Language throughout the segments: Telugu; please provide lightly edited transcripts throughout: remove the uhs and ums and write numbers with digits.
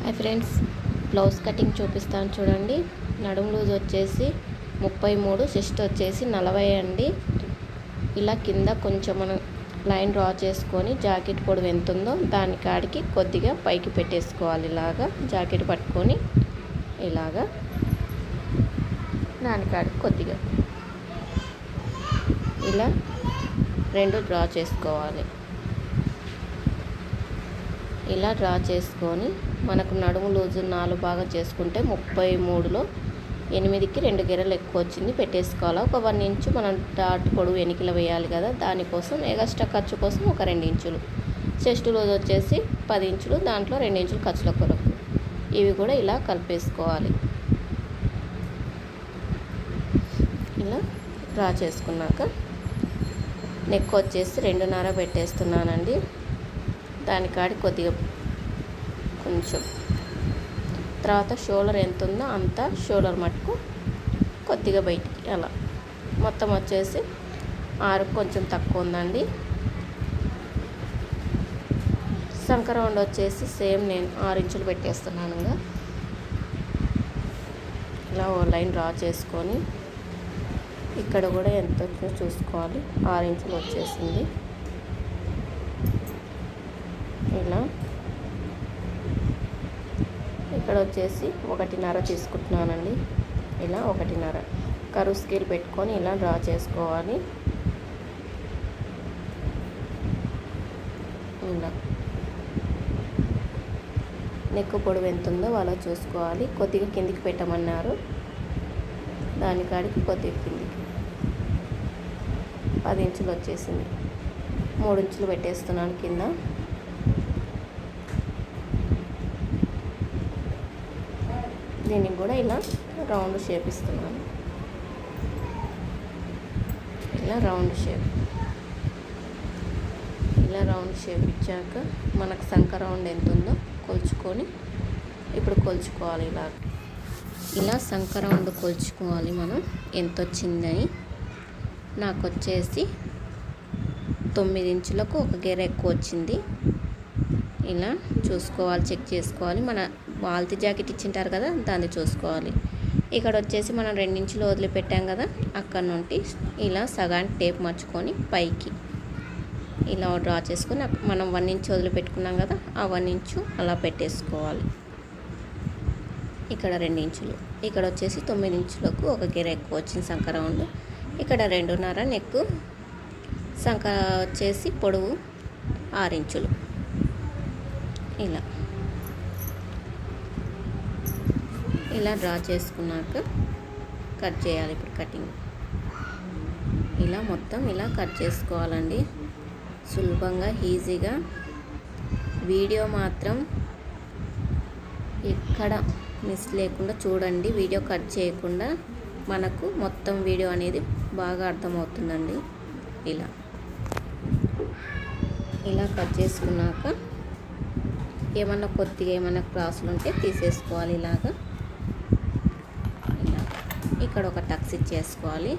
హాయ్ ఫ్రెండ్స్, బ్లౌజ్ కటింగ్ చూపిస్తాను చూడండి. నడుము లూజ్ వచ్చేసి 33, చెస్ట్ వచ్చేసి 40 అండి. ఇలా కింద కొంచెం మనం లైన్ డ్రా చేసుకొని జాకెట్ పొడవు ఎంత ఉందో దాని కాడికి కొద్దిగా పైకి పెట్టేసుకోవాలి. ఇలాగా జాకెట్ పట్టుకొని ఇలాగా దాని కాడికి కొద్దిగా ఇలా రెండు డ్రా చేసుకోవాలి. ఇలా డ్రా చేసుకొని మనకు నడుము లూజు 4 భాగం చేసుకుంటే 33లో 8కి 2 గెరలు ఎక్కువ వచ్చింది పెట్టేసుకోవాలి. ఒక 1 ఇంచు మనం డాట్ పొడవు ఎనికిల వేయాలి కదా, దానికోసం ఎగస్ట్రా ఖర్చు కోసం ఒక 2 ఇంచులు. చెస్ట్ లూజ్ వచ్చేసి 10 ఇంచులు, దాంట్లో 2 ఇంచులు ఖర్చుల కొరకు. ఇవి కూడా ఇలా కలిపేసుకోవాలి. ఇలా డ్రా చేసుకున్నాక నెక్ వచ్చేసి 2.5 పెట్టేస్తున్నానండి. దాని కాడి కొద్దిగా కొంచెం తర్వాత షోల్డర్ ఎంత ఉందో అంత షోల్డర్ మట్టుకు కొద్దిగా బయటికి అలా మొత్తం వచ్చేసి 6 కొంచెం తక్కువ ఉందండి. సంక రౌండ్ వచ్చేసి సేమ్ నేను 6 ఇంచులు పెట్టేస్తున్నాను కదా. ఇలా ఓ లైన్ డ్రా చేసుకొని ఇక్కడ కూడా ఎంత వచ్చిందో చూసుకోవాలి. 6 ఇంచులు వచ్చేసింది. ఇలా ఇక్కడ వచ్చేసి 1.5 తీసుకుంటున్నానండి. ఇలా 1.5 కరువు స్కేల్ పెట్టుకొని ఇలా డ్రా చేసుకోవాలి. ఇలా నెక్ పొడవు ఎంత ఉందో అలా చూసుకోవాలి. కొద్దిగా కిందికి పెట్టమన్నారు, దాని కాడికి కొద్దిగా కిందికి 10 ఇంచులు వచ్చేసింది. 3 ఇంచులు పెట్టేస్తున్నాను కింద. దీనికి కూడా ఇలా రౌండ్ షేప్ ఇస్తున్నాను. ఇలా రౌండ్ షేప్ ఇచ్చాక మనకు సంక రౌండ్ ఎంత ఉందో కొలుచుకొని ఇప్పుడు కొలుచుకోవాలి. ఇలా సంక రౌండ్ కొలుచుకోవాలి మనం ఎంత వచ్చిందని. నాకు వచ్చేసి 9 ఇంచులకు 1 గెర ఎక్కువ వచ్చింది. ఇలా చూసుకోవాలి, చెక్ చేసుకోవాలి. మన వాల్తి జాకెట్ ఇచ్చింటారు కదా, దాన్ని చూసుకోవాలి. ఇక్కడ వచ్చేసి మనం 2 ఇంచులు వదిలిపెట్టాం కదా, అక్కడ నుండి ఇలా సగానికి టేప్ మర్చుకొని పైకి ఇలా డ్రా చేసుకొని మనం 1 ఇంచు వదిలిపెట్టుకున్నాం కదా, ఆ 1 ఇంచు అలా పెట్టేసుకోవాలి. ఇక్కడ 2 ఇంచులు. ఇక్కడ వచ్చేసి 9 ఇంచులకు 1 గెర ఎక్కువ వచ్చింది సంక రౌండ్. ఇక్కడ 2.5 నెక్. సంక వచ్చేసి పొడవు 6 ఇంచులు. ఇలా డ్రా చేసుకున్నాక కట్ చేయాలి. ఇప్పుడు కటింగ్ ఇలా మొత్తం ఇలా కట్ చేసుకోవాలండి, సులభంగా ఈజీగా. వీడియో మాత్రం ఎక్కడ మిస్ లేకుండా చూడండి, వీడియో కట్ చేయకుండా. మనకు మొత్తం వీడియో అనేది బాగా అర్థమవుతుందండి. ఇలా కట్ చేసుకున్నాక ఏమన్నా కొద్దిగా ఏమన్నా క్రాసులు ఉంటే తీసేసుకోవాలి. ఇలాగా ఇక్కడ ఒక టక్స్ ఇచ్చేసుకోవాలి,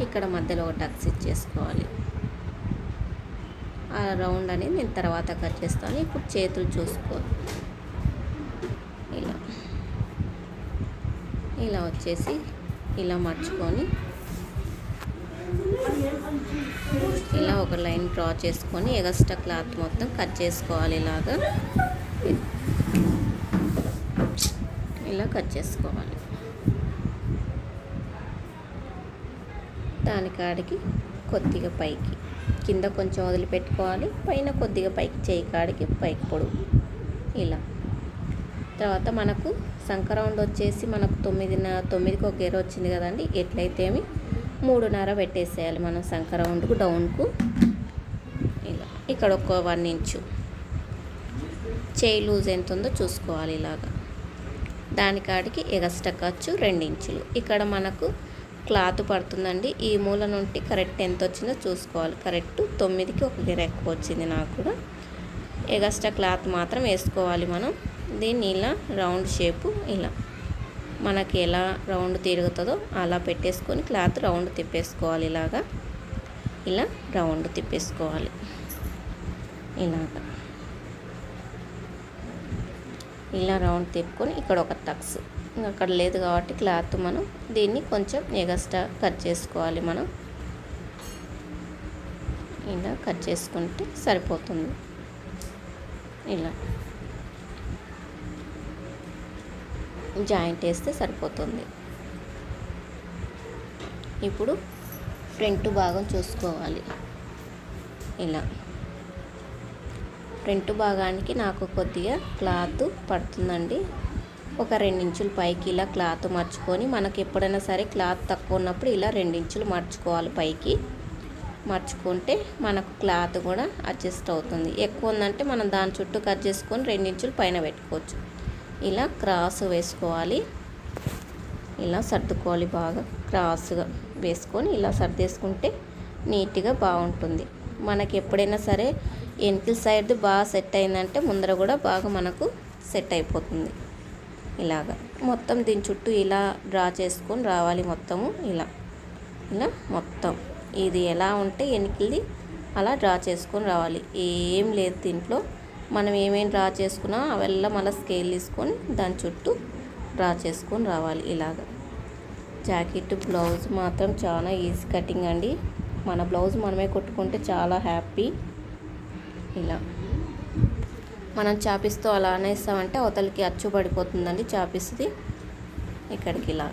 ఇక్కడ మధ్యలో ఒక టక్స్ ఇచ్చేసుకోవాలి. ఆ రౌండ్ అనేది నేను తర్వాత కట్ చేస్తాను. ఇప్పుడు చేతులు చూసుకోవాలి. ఇలా వచ్చేసి ఇలా మర్చుకొని ఇలా ఒక లైన్ డ్రా చేసుకొని ఎగస్ట్రా క్లాత్ మొత్తం కట్ చేసుకోవాలి. ఇలా కట్ చేసుకోవాలి. దాని కాడికి కొద్దిగా పైకి కింద కొంచెం వదిలిపెట్టుకోవాలి, పైన కొద్దిగా పైకి చేయి కాడికి పైకి పొడవు. ఇలా తర్వాత మనకు సంక రౌండ్ వచ్చేసి మనకు 9కి 1 గెర వచ్చింది కదండి. ఎట్లయితేమి 3.5 పెట్టేసేయాలి మనం సంక రౌండ్కు డౌన్కు. ఇలా ఇక్కడ ఒక 1 ఇంచు చేయి లూజ్ ఎంత ఉందో చూసుకోవాలి. ఇలాగా దాని కాడికి ఎగస్ట్రా ఖర్చు 2 ఇంచులు. ఇక్కడ మనకు క్లాత్ పడుతుందండి. ఈ మూల నుండి కరెక్ట్ ఎంత వచ్చిందో చూసుకోవాలి. కరెక్ట్ 9కి 1 గెర ఎక్కువ వచ్చింది నాకు కూడా. ఎగస్ట్రా క్లాత్ మాత్రం వేసుకోవాలి మనం. దీన్ని ఇలా రౌండ్ షేపు ఇలా మనకి ఎలా రౌండ్ తిరుగుతుందో అలా పెట్టేసుకొని క్లాత్ రౌండ్ తిప్పేసుకోవాలి. ఇలా రౌండ్ తిప్పేసుకోవాలి. ఇలా రౌండ్ తిప్పుకొని ఇక్కడ ఒక టక్స్, అక్కడ లేదు కాబట్టి క్లాత్ మనం దీన్ని కొంచెం ఎగస్ట్రా కట్ చేసుకోవాలి. మనం ఇలా కట్ చేసుకుంటే సరిపోతుంది. ఇలా జాయింట్ వేస్తే సరిపోతుంది. ఇప్పుడు ఫ్రంట్ భాగం చూసుకోవాలి. ఇలా ఫ్రంట్ భాగానికి నాకు కొద్దిగా క్లాత్ పడుతుందండి. ఒక 2 ఇంచులు పైకి ఇలా క్లాత్ మర్చుకొని, మనకు ఎప్పుడైనా సరే క్లాత్ తక్కువ ఉన్నప్పుడు ఇలా 2 ఇంచులు మర్చుకోవాలి. పైకి మర్చుకుంటే మనకు క్లాత్ కూడా అడ్జస్ట్ అవుతుంది. ఎక్కువ ఉందంటే మనం దాని చుట్టూ కట్ చేసుకొని 2 ఇంచులు పైన పెట్టుకోవచ్చు. ఇలా క్రాస్ వేసుకోవాలి. ఇలా సర్దుకోవాలి. బాగా క్రాస్గా వేసుకొని ఇలా సర్దేసుకుంటే నీట్గా బాగుంటుంది. మనకి ఎప్పుడైనా సరే వెనకల సైడ్ బాగా సెట్ అయిందంటే ముందర కూడా బాగా మనకు సెట్ అయిపోతుంది. ఇలాగా మొత్తం దీని చుట్టూ ఇలా డ్రా చేసుకొని రావాలి. మొత్తము ఇలా మొత్తం ఇది ఎలా ఉంటే వెనకది అలా డ్రా చేసుకొని రావాలి. ఏం లేదు దీంట్లో, మనం ఏమేమి డ్రా చేసుకున్నా అవెల్లా మళ్ళీ స్కేల్ తీసుకొని దాని చుట్టూ డ్రా చేసుకొని రావాలి. ఇలాగా జాకెట్ బ్లౌజ్ మాత్రం చాలా ఈజీ కటింగ్ అండి. మన బ్లౌజ్ మనమే కొట్టుకుంటే చాలా హ్యాపీ. ఇలా మనం చాపిస్తో అలా అనేస్తామంటే అవతలకి అచ్చు పడిపోతుందండి. చాపిస్తుంది ఇక్కడికి ఇలా,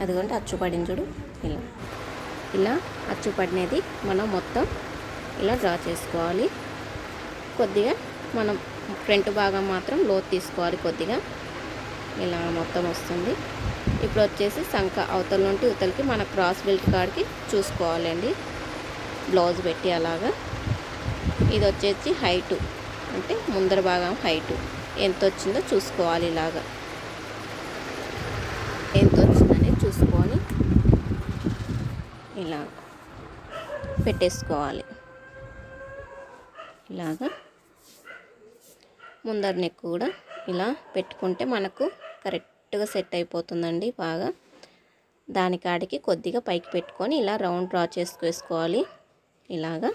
అదిగోంటే అచ్చు పడింది చూడు. ఇలా అచ్చు పడినది మనం మొత్తం ఇలా డ్రా చేసుకోవాలి. కొద్దిగా మనం ఫ్రంట్ భాగం మాత్రం లోతు తీసుకోవాలి. కొద్దిగా ఇలా మొత్తం వస్తుంది. ఇప్పుడు వచ్చేసి సంక అవతల నుండి ఇవతలకి మన క్రాస్ బెల్ట్ కాడికి చూసుకోవాలండి. బ్లౌజ్ పెట్టి అలాగా ఇది వచ్చేసి హైటు, అంటే ముందర భాగం హైటు ఎంత వచ్చిందో చూసుకోవాలి. ఇలాగా ఎంత వచ్చిందని చూసుకొని ఇలా పెట్టేసుకోవాలి. ఇలాగా ముందర నెక్ కూడా ఇలా పెట్టుకుంటే మనకు కరెక్ట్గా సెట్ అయిపోతుందండి. బాగా దానికాడికి కొద్దిగా పైకి పెట్టుకొని ఇలా రౌండ్ డ్రా చేసుకోవాలి. ఇలాగా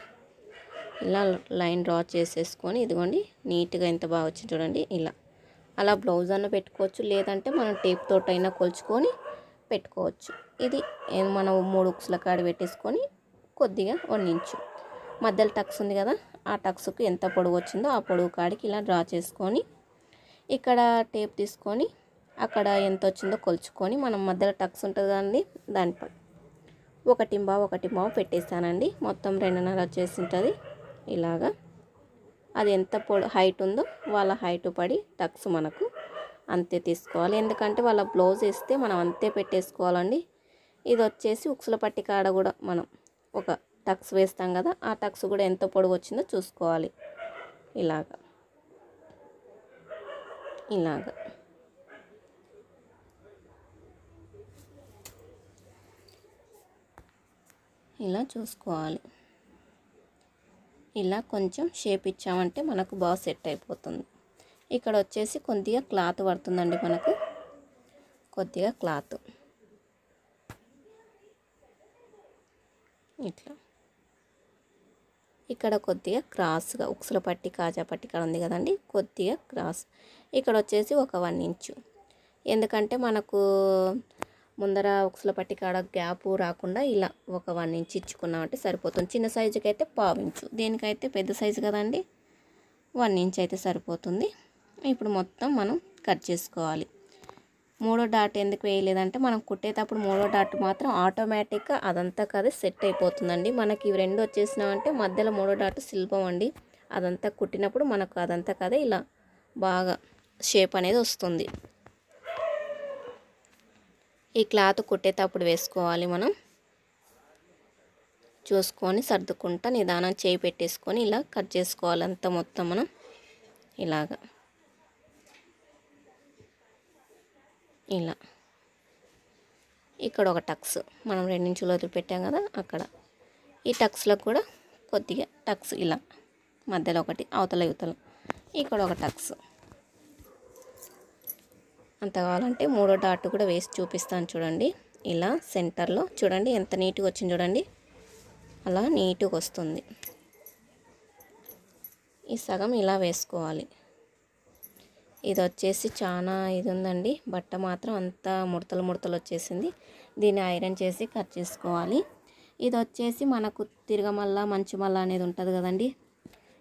ఇలా లైన్ డ్రా చేసేసుకొని ఇదిగోండి నీట్గా ఎంత బాగా వచ్చింది చూడండి. ఇలా అలా బ్లౌజ్ అన్న పెట్టుకోవచ్చు, లేదంటే మనం టేప్ తోటైనా కొలుచుకొని పెట్టుకోవచ్చు. ఇది మనం 3 ఉక్సుల కాడ పెట్టేసుకొని కొద్దిగా 1 ఇంచు మధ్యలో టక్స్ ఉంది కదా, ఆ టక్స్కు ఎంత పొడవు వచ్చిందో ఆ పొడవు కాడికి ఇలా డ్రా చేసుకొని ఇక్కడ టేప్ తీసుకొని అక్కడ ఎంత వచ్చిందో కొలుచుకొని మనం మధ్యలో టక్స్ ఉంటుంది కదండి దానిపై 1.5 పెట్టేసానండి. మొత్తం 2.5 వచ్చేసి ఉంటుంది. ఇలాగా అది ఎంత హైట్ ఉందో వాళ్ళ హైట్ పడి టక్స్ మనకు అంతే తీసుకోవాలి. ఎందుకంటే వాళ్ళ బ్లౌజ్ వేస్తే మనం అంతే పెట్టేసుకోవాలండి. ఇది వచ్చేసి ఉక్సుల పట్టి కాడ కూడా మనం ఒక టక్స్ వేస్తాం కదా, ఆ టక్స్ కూడా ఎంత పొడవు వచ్చిందో చూసుకోవాలి. ఇలాగా ఇలా చూసుకోవాలి. ఇలా కొంచెం షేప్ ఇచ్చామంటే మనకు బాగా సెట్ అయిపోతుంది. ఇక్కడ వచ్చేసి కొద్దిగా క్లాత్ పడుతుందండి. మనకు కొద్దిగా క్లాత్ ఇట్లా ఇక్కడ కొద్దిగా క్రాస్గా ఉక్సుల పట్టి కాజా పట్టి కాడ ఉంది కదండి, కొద్దిగా క్రాస్ ఇక్కడ వచ్చేసి ఒక 1 ఇంచు. ఎందుకంటే మనకు ముందర ఉక్సుల పట్టి కాడ గ్యాప్ రాకుండా ఇలా ఒక 1 ఇంచ్ ఇచ్చుకున్నామంటే సరిపోతుంది. చిన్న సైజుకి అయితే 1/2 ఇంచు, దీనికైతే పెద్ద సైజు కదండి 1 ఇంచ్ అయితే సరిపోతుంది. ఇప్పుడు మొత్తం మనం కట్ చేసుకోవాలి. 3వ డాట్ ఎందుకు వేయలేదంటే మనం కుట్టేటప్పుడు 3వ డాట్ మాత్రం ఆటోమేటిక్గా అదంతా కదా సెట్ అయిపోతుందండి. మనకి ఇవి 2 వచ్చేసినామంటే మధ్యలో 3వ డాట్ సులభం అండి. అదంతా కుట్టినప్పుడు మనకు అదంతా కదా ఇలా బాగా షేప్ అనేది వస్తుంది. ఈ క్లాత్ కుట్టేటప్పుడు వేసుకోవాలి. మనం చూసుకొని సర్దుకుంటా నిదానం చేయి పెట్టేసుకొని ఇలా కట్ చేసుకోవాలి. అంతా మొత్తం మనం ఇలాగా ఇలా ఇక్కడ ఒక టక్స్ మనం 2 ఇంచులు వదిలిపెట్టాం కదా, అక్కడ ఈ టక్స్లో కూడా కొద్దిగా టక్స్ ఇలా మధ్యలో ఒకటి అవతల యువతల ఇక్కడ ఒక టక్స్. అంత కావాలంటే 3వ డాట్ కూడా వేసి చూపిస్తాను చూడండి. ఇలా సెంటర్లో చూడండి ఎంత నీట్గా వచ్చింది చూడండి. అలా నీట్గా వస్తుంది. ఈ సగం ఇలా వేసుకోవాలి. ఇది వచ్చేసి చాలా ఇది ఉందండి, బట్ట మాత్రం అంతా ముడతలు ముడతలు వచ్చేసింది. దీన్ని ఐరన్ చేసి కట్ చేసుకోవాలి. ఇది వచ్చేసి మనకు తిరగమల్ల మంచుమల్ల అనేది ఉంటుంది కదండి,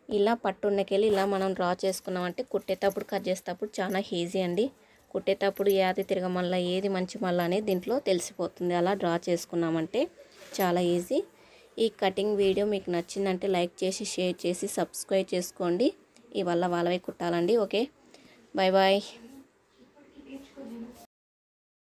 ఇలా పట్టున్నకెళ్ళి ఇలా మనం డ్రా చేసుకున్నామంటే కుట్టేటప్పుడు కట్ చేసేటప్పుడు చాలా ఈజీ అండి. కుట్టేటప్పుడు ఏది తిరగమల్ల ఏది మంచుమల్ల అనేది దీంట్లో తెలిసిపోతుంది. అలా డ్రా చేసుకున్నామంటే చాలా ఈజీ. ఈ కటింగ్ వీడియో మీకు నచ్చిందంటే లైక్ చేసి షేర్ చేసి సబ్స్క్రైబ్ చేసుకోండి. ఇవల్ల వాళ్ళవే కుట్టాలండి. Okay, bye bye.